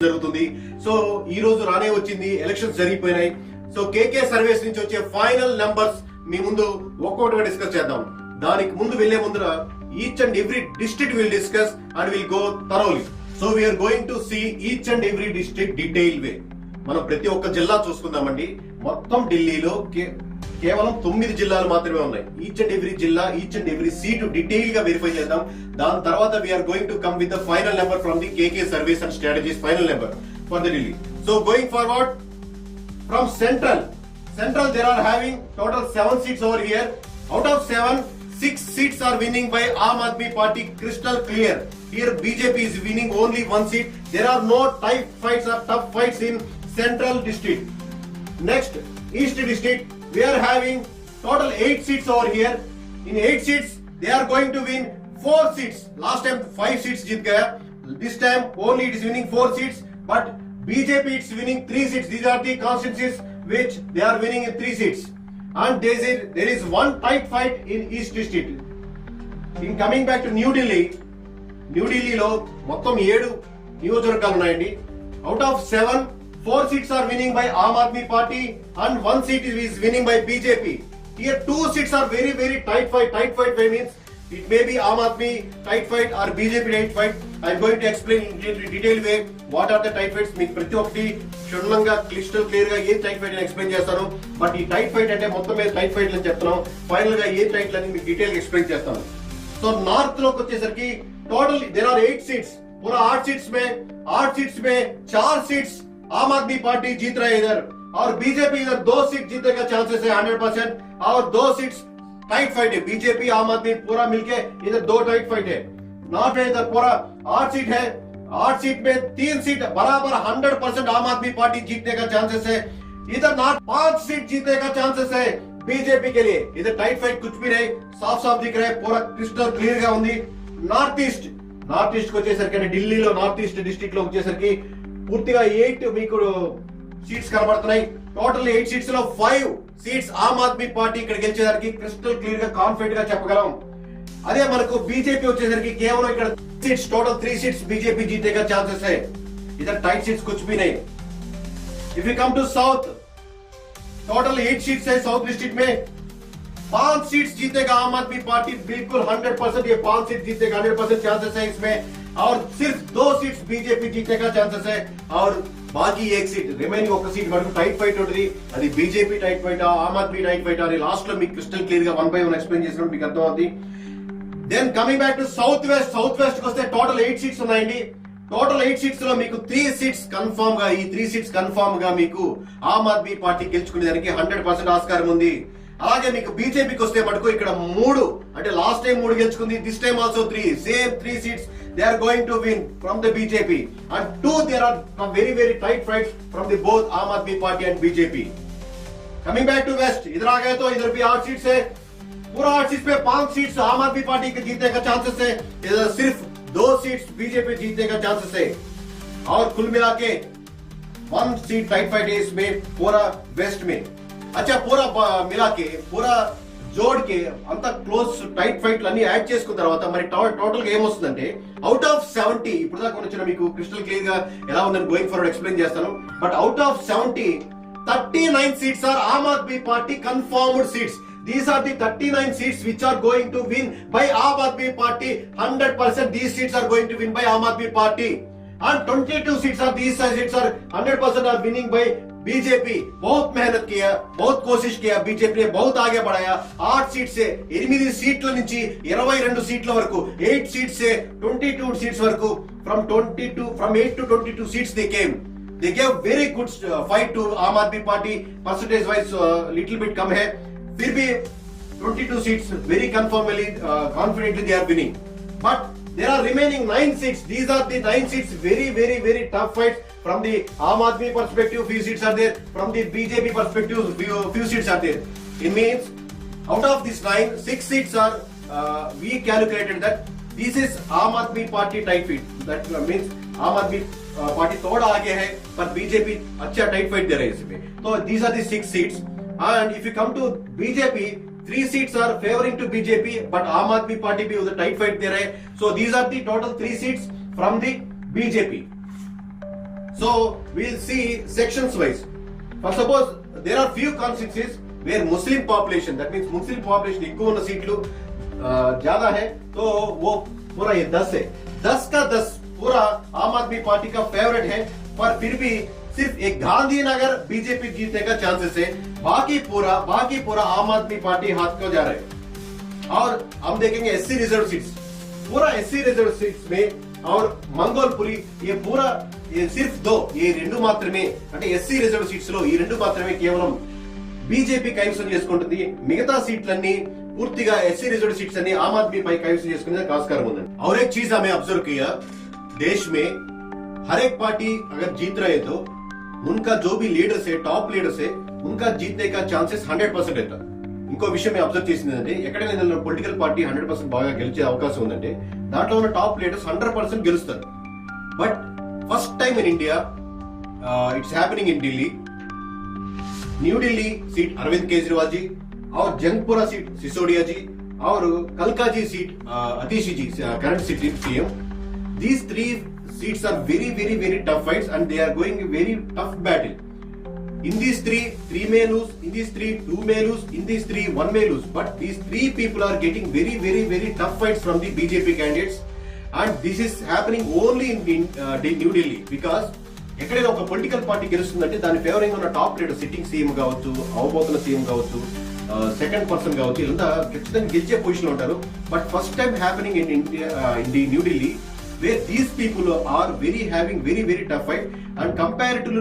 జరుగుతుంది. సో ఈ రోజు రానే వచ్చింది, ఎలక్షన్స్ జరిగిపోయినాయి. సో కేకే సర్వేస్ నుంచి వచ్చే ఫైనల్ నెంబర్స్ మీ ముందు ఒక్కొక్కటిగా డిస్కస్ చేద్దాం. దానికి ముందు వెళ్లే ముందర each and every district will discuss and will go thoroughly. So we are going to see each and every district detail way. మనం ప్రతి ఒక్క జిల్లా చూసుకుందామండి. మొత్తం ఢిల్లీలో కేవలం 9 జిల్లాలు మాత్రమే ఉన్నాయి. ఈచ్ అండ్ ఎవ్రీ జిల్లా, each and every seat detail గా వెరిఫై చేద్దాం. దాని తర్వాత we are going to come with the final number from the KK service and strategies final number for the Delhi. So going forward from central they are having total 7 seats over here. Out of 7, 6 seats are winning by Aam Aadmi Party, crystal clear. Here BJP is winning only 1 seat. There are no tight fights or tough fights in central district. Next, east district, we are having total 8 seats over here. In 8 seats, they are going to win 4 seats. Last time 5 seats jeet gaya. This time only it is winning 4 seats. But BJP is winning 3 seats. These are the constituencies which they are winning in 3 seats. And there is one tight fight in east district. In coming back to New Delhi lo మొత్తం 7 నియోజకవర్గాలు ఉన్నాయండి. Out of 7, 4 seats are winning by Aam Aadmi Party and 1 seat is winning by BJP. Here 2 seats are very very tight fight. Tight fight means it may be Aam Aadmi tight fight or BJP tight fight. I am going to explain in detail way what are the tight fights. మీకు ప్రతి ఒక్కటి క్షుణ్ణంగా crystal clear గా ఏం tight fight అని explain చేస్తాను. But ఈ tight fight అంటే మొత్తం మీద టైట్ ఫైట్ అని చెప్తున్నాం. ఫైనల్ గా ఏ టైట్ అని మీకు డీటెయిల్ గా ఎక్స్ప్లెయిన్ చేస్తాను. సో నార్త్ లోకి వచ్చేసరికి టోటల్ देयर आर 8 सीट्स. पूरा 8 सीट्स में 4 सीट्स आम आदमी पार्टी जीत रहे है इधर, और बीजेपी इधर 2 सीट जीतने का चांसेस है 100%, और 2 सीट्स टाइट फाइट है. बीजेपी आम आदमी पूरा मिलके इधर 2 टाइट फाइट है. नॉर्थ में इधर पूरा 8 सीट है. 8 सीट में 3 सीट बराबर 100% आम आदमी पार्टी जीतने का चांसेस है. इधर नॉर्थ 5 सीट जीतने का चांसेस है बीजेपी के लिए. इधर टाइट फाइट कुछ भी नहीं, साफ साफ दिख रहा है, पूरा क्रिस्टल क्लियर గా ఉంది. నార్త్ ఈస్ట్ కు వచ్చేసరికి ఢిల్లీలో నార్త్ ఈస్ట్ డిస్ట్రిక్ట్ లో వచ్చేసరికి పూర్తిగా 8 మీకు సీట్స్ కనబడుతున్నాయి. టోటల్ 8 సీట్స్ లో 5 సీట్స్ ఆమ్ ఆద్మీ పార్టీ ఇక్కడ గెలిచేసరికి క్రిస్టల్ క్లియర్ గా కాన్ఫిడెంట్ గా చెప్పగలం. అదే మనకు బీజేపీ వచ్చేసరికి కేవలం ఇక్కడ सीट्स टोटल 3 सीट्स बीजेपी जीतने का चांसेस है. इधर टाइट सीट्स कुछ भी नहीं. If you come to south, total 8 seats है साउथ डिस्ट्रिक्ट में. 5 सीट्स जीतेगा आम आदमी पार्टी, बिल्कुल 100%. ये 5 सीट जीतेगा 100% चांसेस है इसमें, और सिर्फ 2 सीट्स बीजेपी जीतने का चांसेस है, और बाकी 1 सीट रिमेनिंग ఒక సీట్ వరకు టైట్ ఫైట్ ఉంటుంది. అది BJP tight fight, Aam Aadmi tight fight అని లాస్ట్ లో మీకు క్రిస్టల్ క్లియర్ గా 1 by 1 ఎక్స్ప్లెయిన్ చేసినప్పుడు మీకు అర్థమవుతుంది. Then coming back to south west కి వస్తే టోటల్ 8 సీట్స్ ఉన్నాయండి. టోటల్ 8 సీట్స్ లో మీకు 3 సీట్స్ కన్ఫర్మ్ గా, ఈ 3 సీట్స్ కన్ఫర్మ్ గా మీకు ఆమ్ ఆద్మీ పార్టీ గెలుచుకునేదానికి 100% ఆస్కారం ఉంది. అలాగే మీకు బీజేపీకి వస్తే మటుకు ఇక్కడ 3, అంటే లాస్ట్ టైం 3 గెలుచుకుంది, this time also 3, same 3 seats they are going to win from the BJP, and 2 there are very very tight fights from the both Aam Aadmi Party and BJP. Coming back to west, इधर आ गए तो इधर भी 8 seats है. पूरा 8 seats पे 5 seats आम आदमी पार्टी के जीतने का चांसेस है. इधर सिर्फ 2 सीट्स बीजेपी जीतने का चांसेस है, और कुल मिला के 1 सीट टाइट फाइट है इसमें पूरा वेस्ट में. अच्छा, पूरा मिला के पूरा జోడ్ కి అంత క్లోజ్ టైట్ ఫైట్ అన్ని యాడ్ చేసుకున్న తర్వాత మరి టోటల్ గా ఏమొస్తుందంటే అవుట్ ఆఫ్ 70, ఇప్పుడు దాకా వచ్చిన మీకు క్రిస్టల్ క్లియర్ గా ఎలా ఉందని గోయింగ్ ఫార్వర్డ్ ఎక్స్ప్లెయిన్ చేస్తాను. But out of 70, 39 seats are Aam Aadmi Party confirmed seats. These are the 39 seats which are going to win by Aam Aadmi Party 100%. These seats are going to win by Aam Aadmi Party, and 22 seats are these seats are 100% are winning by BJP. बहुत मेहनत किया, बहुत कोशिश किया, BJP ने बहुत आगे बढ़ाया. 8 सीट से 8 सीట్ల నుంచి 22 సీట్ల వరకు, 8 सीट से 22 सीट्स వరకు, from 8 to 22 seats they came. They gave very good fight to आम Aadmi party. Percentage wise little bit कम है, फिर भी 22 seats very confidently they are winning. But there are remaining 9 seats. These are the 9 seats very very very tough fights. From the Aam Aadmi perspective, few seats are there. From the BJP perspective, few seats are there. It means out of these 9, 6 seats are we calculated that this is Aam Aadmi Party tight fight. That means Aam Aadmi Party थोड़ा आगे है, पर BJP अच्छा tight fight दे रहे हैं इसमें. So these are the 6 seats. And if you come to BJP, 3 seats are favoring to BJP, but Aam Aadmi Party भी उधर tight fight दे रहे हैं. So these are the total 3 seats from the BJP. So we'll see sections wise. For suppose there are few constituencies where Muslim population, that means Muslim population ఎక్కువ ఉన్న సీట్లు ज्यादा है, तो वो पूरा ये 10 है, 10 का 10 पूरा आम आदमी पार्टी का फेवरेट है, पर फिर भी सिर्फ एक गांधीनगर बीजेपी जीतने का चांसेस है, बाकी पूरा आम आदमी पार्टी हाथ को जा रहे हैं। और हम देखेंगे एससी रिजर्व सीट्स, पूरा एससी रिजर्व सीट्स में और मंगोलपुरी ये पूरा ये सिर्फ दो, ये రెండు మాత్రమే, అంటే ఎస్సీ రిజర్వ్ సీట్స్ లో ఈ రెండు మాత్రమే కేవలం బీజేపీ కైవసం చేసుకుంటుంది, మిగతా సీట్లన్నీ पूर्तिगा एससी रिजर्व सीट्स अन्नी आम आदमी पै कैवసం చేసుకునేందుకు ఆస్కారం ఉందండి। और एक चीज हमें ऑब्जर्व किया, देश में हर एक पार्टी अगर जीत रहे तो उनका जो भी लीडर्स है, टॉप लीडर्स है, उनका जीतने का चांसेस 100% रहता। ఇంకో విషయం మేము అబ్జర్వ్ చేసింది ఏంటంటే, ఎక్కడైనా పొలిటికల్ పార్టీ 100% బాగా గెలిచే అవకాశం ఉందంటే దాంట్లో ఉన్న టాప్ లీడర్స్ 100% గెలుస్తారు। But first time in India it's happening in Delhi, New Delhi seat Arvind Kejriwal ji, और जंगपुरा सीट सिसोदिया जी, और Kalkaji seat Atishi ji, current city CM. These 3 seats are very tough fights and they are going a very tough battle. In these 3 may lose, in these 3 2 may lose, in these 3 1 may lose, but these 3 people are getting very tough fights from the BJP candidates, and this is happening only in New Delhi, because ఎక్కడైనా ఒక political party గెలుస్తుందంటే దాని favouring ఉన్న top leader, sitting CM కావచ్చు, అవబోతున్న CM కావచ్చు, second person కావచ్చు, వీళ్ళంతా ఖచ్చితంగా గెలిచే పొజిషన్ లో ఉంటారు। But first time happening in India, in the New Delhi, where these people are having very tough fight, and comparatively